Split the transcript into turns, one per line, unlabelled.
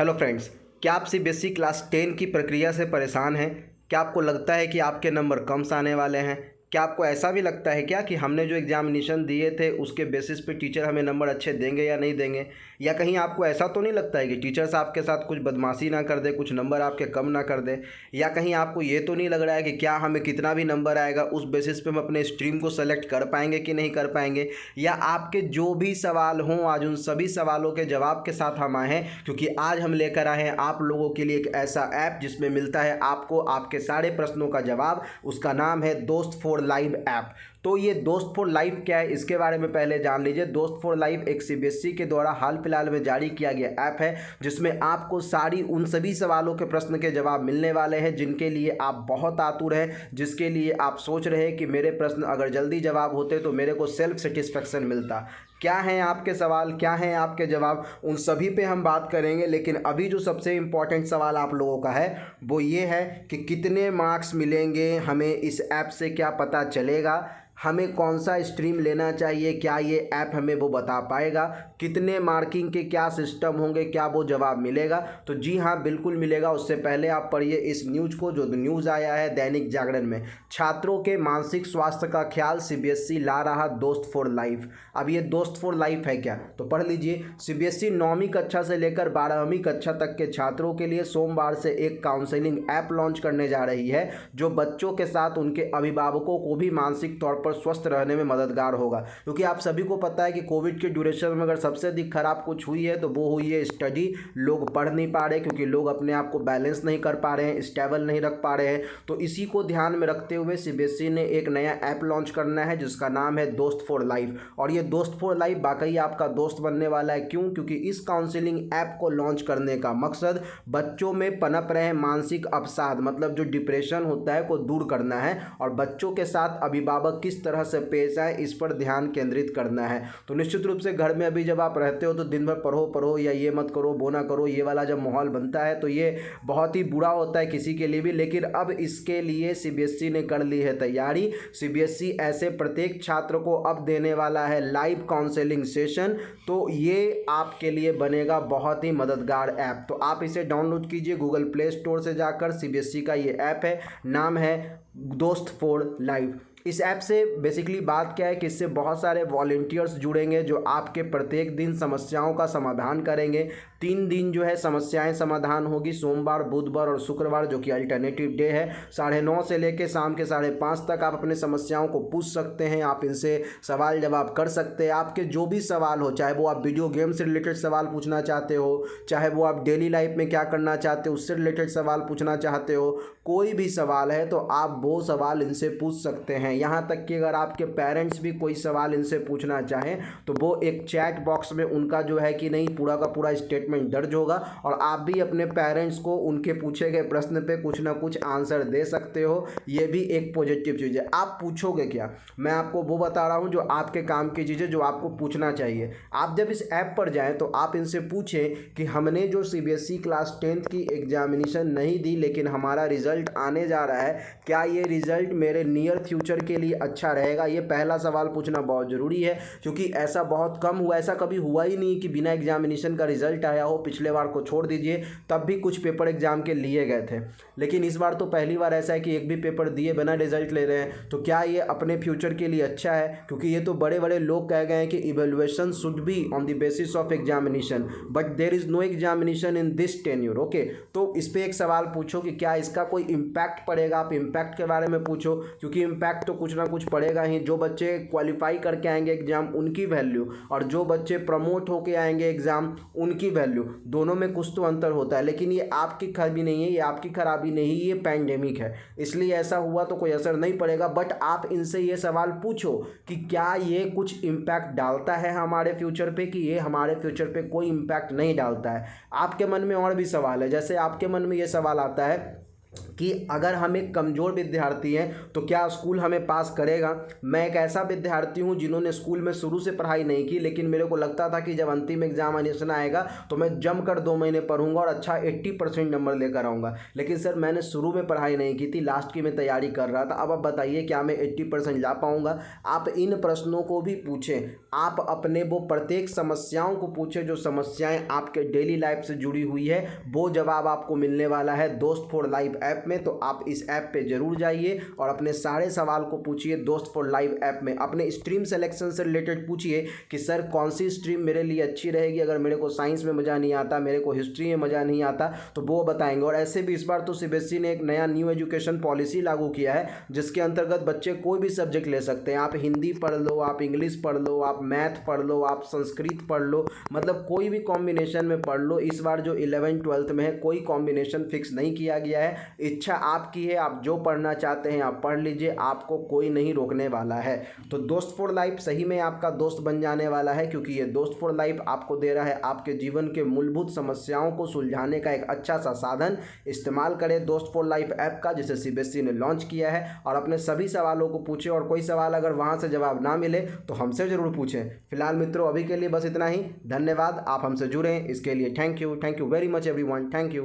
Hello friends, क्या आप CBSE class 10 की प्रक्रिया से परेशान हैं? क्या आपको लगता है कि आपके नंबर कम से आने वाले हैं? क्या आपको ऐसा भी लगता है क्या कि हमने जो एग्जामिनेशन दिए थे उसके बेसिस पे टीचर हमें नंबर अच्छे देंगे या नहीं देंगे? या कहीं आपको ऐसा तो नहीं लगता है कि टीचर्स आपके साथ कुछ बदमाशी ना कर दे, कुछ नंबर आपके कम ना कर दे? या कहीं आपको ये तो नहीं लग रहा है कि क्या हमें कितना भी नंबर आएगा उस बेसिस पे हम अपने स्ट्रीम को सेलेक्ट कर पाएंगे कि नहीं कर पाएंगे? या आपके जो भी सवाल हों आज उन सभी सवालों के जवाब के साथ हम आए हैं, क्योंकि आज हम लेकर आए हैं आप लोगों के लिए एक ऐसा ऐप जिसमें मिलता है आपको आपके सारे प्रश्नों का जवाब। उसका नाम है दोस्त फॉर लाइव ऐप। तो ये दोस्त फॉर लाइव क्या है इसके बारे में पहले जान लीजिए। दोस्त फॉर लाइव एक सीबीएसई के द्वारा हाल फिलहाल में जारी किया गया ऐप है जिसमें आपको सारी उन सभी सवालों के प्रश्न के जवाब मिलने वाले हैं जिनके लिए आप बहुत आतुर हैं, जिसके लिए आप सोच रहे हैं कि मेरे प्रश्न अगर जल्दी जवाब होते तो मेरे को सेल्फ सेटिस्फेक्शन मिलता। क्या हैं आपके सवाल, क्या हैं आपके जवाब, उन सभी पे हम बात करेंगे। लेकिन अभी जो सबसे इम्पॉर्टेंट सवाल आप लोगों का है वो ये है कि कितने मार्क्स मिलेंगे हमें इस ऐप से, क्या पता चलेगा, हमें कौन सा स्ट्रीम लेना चाहिए, क्या ये ऐप हमें वो बता पाएगा, कितने मार्किंग के क्या सिस्टम होंगे, क्या वो जवाब मिलेगा? तो जी हाँ, बिल्कुल मिलेगा। उससे पहले आप पढ़िए इस न्यूज़ को, जो न्यूज़ आया है दैनिक जागरण में। छात्रों के मानसिक स्वास्थ्य का ख्याल सीबीएसई ला रहा दोस्त फॉर लाइफ। अब ये दोस्त फॉर लाइफ है क्या, तो पढ़ लीजिए। सीबीएसई 9वीं कक्षा से लेकर 12वीं कक्षा तक के छात्रों के लिए सोमवार से एक काउंसलिंग ऐप लॉन्च करने जा रही है जो बच्चों के साथ उनके अभिभावकों को भी मानसिक तौर पर स्वस्थ रहने में मददगार होगा। क्योंकि आप सभी को पता है कि कोविड के ड्यूरेशन में अगर सबसे अधिक खराब कुछ हुई है तो वो हुई है स्टडी। लोग पढ़ नहीं पा रहे क्योंकि लोग अपने आप को बैलेंस नहीं कर पा रहे हैं, स्टेबल नहीं रख पा रहे हैं। तो इसी को ध्यान में रखते हुए सीबीएसई ने एक नया ऐप लॉन्च करना है जिसका नाम है दोस्त फॉर लाइफ। और ये दोस्त फॉर लाइफ वाकई आपका दोस्त बनने वाला है। क्यों? क्योंकि इस काउंसलिंग ऐप को लॉन्च करने का मकसद बच्चों में पनप रहे मानसिक अवसाद, मतलब जो डिप्रेशन होता है, को दूर करना है और बच्चों के साथ अभिभावक किस तरह से पेश आए इस पर ध्यान केंद्रित करना है। तो निश्चित रूप से घर में अभी जब आप रहते हो तो दिन भर पढ़ो पढ़ो या ये मत करो वो ना करो, ये वाला जब माहौल बनता है तो ये बहुत ही बुरा होता है किसी के लिए भी। लेकिन अब इसके लिए सीबीएसई ने कर ली है तैयारी। सीबीएसई ऐसे प्रत्येक छात्र को अब देने वाला है लाइव काउंसलिंग सेशन। तो ये आपके लिए बनेगा बहुत ही मददगार ऐप। तो आप इसे डाउनलोड कीजिए गूगल प्ले स्टोर से जाकर। सीबीएसई का ये ऐप है, नाम है दोस्त फॉर लाइफ। इस ऐप से बेसिकली बात क्या है कि इससे बहुत सारे वॉलंटियर्स जुड़ेंगे जो आपके प्रत्येक दिन समस्याओं का समाधान करेंगे। 3 दिन जो है समस्याएं समाधान होगी, सोमवार, बुधवार और शुक्रवार, जो कि अल्टरनेटिव डे है। 9:30 से लेकर शाम के 5:30 तक आप अपने समस्याओं को पूछ सकते हैं। आप इनसे सवाल जवाब कर सकते हैं। आपके जो भी सवाल हो, चाहे वो आप वीडियो गेम से रिलेटेड सवाल पूछना चाहते हो, चाहे वो आप डेली लाइफ में क्या करना चाहते हो उससे रिलेटेड सवाल पूछना चाहते हो, कोई भी सवाल है तो आप वो सवाल इनसे पूछ सकते हैं। यहाँ तक कि अगर आपके पेरेंट्स भी कोई सवाल इनसे पूछना चाहें तो वो एक चैट बॉक्स में उनका जो है कि नहीं पूरा का पूरा स्टेटमेंट दर्ज होगा और आप भी अपने पेरेंट्स को उनके पूछे गए प्रश्न पे कुछ ना कुछ आंसर दे सकते हो। ये भी एक पॉजिटिव चीज़ है। आप पूछोगे क्या, मैं आपको वो बता रहा हूँ जो आपके काम की चीज़ें जो आपको पूछना चाहिए। आप जब इस ऐप पर जाएँ तो आप इनसे पूछें कि हमने जो सीबीएसई क्लास 10 की एग्जामिनेशन नहीं दी लेकिन हमारा रिजल्ट आने जा रहा है, क्या ये रिजल्ट मेरे नियर फ्यूचर के लिए अच्छा रहेगा? ये पहला सवाल पूछना बहुत ज़रूरी है क्योंकि ऐसा बहुत कम हुआ, ऐसा कभी हुआ ही नहीं कि बिना एग्जामिनेशन का रिजल्ट आया हो। पिछले बार को छोड़ दीजिए, तब भी कुछ पेपर एग्जाम के लिए गए थे, लेकिन इस बार तो पहली बार ऐसा है कि एक भी पेपर दिए बिना रिजल्ट ले रहे हैं। तो क्या ये अपने फ्यूचर के लिए अच्छा है? क्योंकि ये तो बड़े बड़े लोग कह गए हैं कि evaluation should be on the basis of examination but there is no examination in this tenure. Okay, तो इस पर एक सवाल पूछो कि क्या इसका कोई इम्पैक्ट पड़ेगा। आप इम्पैक्ट के बारे में पूछो क्योंकि इम्पैक्ट तो कुछ ना कुछ पड़ेगा ही। जो बच्चे क्वालिफाई करके आएंगे एग्जाम उनकी वैल्यू और जो बच्चे प्रमोट होके आएंगे एग्जाम उनकी वैल्यू, दोनों में कुछ तो अंतर होता है। लेकिन ये आपकी खराबी नहीं है, ये आपकी खराबी नहीं, ये पैंडेमिक है इसलिए ऐसा हुआ तो कोई असर नहीं पड़ेगा। बट आप इनसे ये सवाल पूछो कि क्या ये कुछ इम्पैक्ट डालता है हमारे फ्यूचर पे, कि ये हमारे फ्यूचर पे कोई इम्पैक्ट नहीं डालता है। आपके मन में और भी सवाल है, जैसे आपके मन में ये सवाल आता है कि अगर हम एक कमज़ोर विद्यार्थी हैं तो क्या स्कूल हमें पास करेगा। मैं एक ऐसा विद्यार्थी हूं जिन्होंने स्कूल में शुरू से पढ़ाई नहीं की, लेकिन मेरे को लगता था कि जब अंतिम एग्जामिनेशन आएगा तो मैं जमकर 2 महीने पढ़ूंगा और अच्छा 80% नंबर लेकर आऊँगा। लेकिन सर मैंने शुरू में पढ़ाई नहीं की थी, लास्ट की मैं तैयारी कर रहा था। अब आप बताइए क्या मैं 80% ला पाऊँगा। आप इन प्रश्नों को भी पूछें, आप अपने वो प्रत्येक समस्याओं को पूछें जो समस्याएँ आपके डेली लाइफ से जुड़ी हुई है, वो जवाब आपको मिलने वाला है दोस्त फॉर लाइफ ऐप में। तो आप इस ऐप पे जरूर जाइए और अपने सारे सवाल को पूछिए दोस्त फॉर लाइफ ऐप में। अपने स्ट्रीम सिलेक्शन से रिलेटेड पूछिए कि सर कौन सी स्ट्रीम मेरे लिए अच्छी रहेगी, अगर मेरे को साइंस में मज़ा नहीं आता, मेरे को हिस्ट्री में मज़ा नहीं आता, तो वो बताएंगे। और ऐसे भी इस बार तो सीबीएसई ने एक नया न्यू एजुकेशन पॉलिसी लागू किया है जिसके अंतर्गत बच्चे कोई भी सब्जेक्ट ले सकते हैं। आप हिंदी पढ़ लो, आप इंग्लिश पढ़ लो, आप मैथ पढ़ लो, आप संस्कृत पढ़ लो, मतलब कोई भी कॉम्बिनेशन में पढ़ लो। इस बार जो 11th-12th में है कोई कॉम्बिनेशन फिक्स नहीं किया गया है, इच्छा आपकी है, आप जो पढ़ना चाहते हैं आप पढ़ लीजिए, आपको कोई नहीं रोकने वाला है। तो दोस्त फॉर लाइफ सही में आपका दोस्त बन जाने वाला है, क्योंकि ये दोस्त फॉर लाइफ आपको दे रहा है आपके जीवन के मूलभूत समस्याओं को सुलझाने का एक अच्छा सा साधन। इस्तेमाल करें दोस्त फॉर लाइफ ऐप का जिसे सीबीएसई ने लॉन्च किया है, और अपने सभी सवालों को पूछें, और कोई सवाल अगर वहाँ से जवाब ना मिले तो हमसे ज़रूर पूछें। फिलहाल मित्रों अभी के लिए बस इतना ही। धन्यवाद, आप हमसे जुड़ें इसके लिए thank you very much everyone, thank you.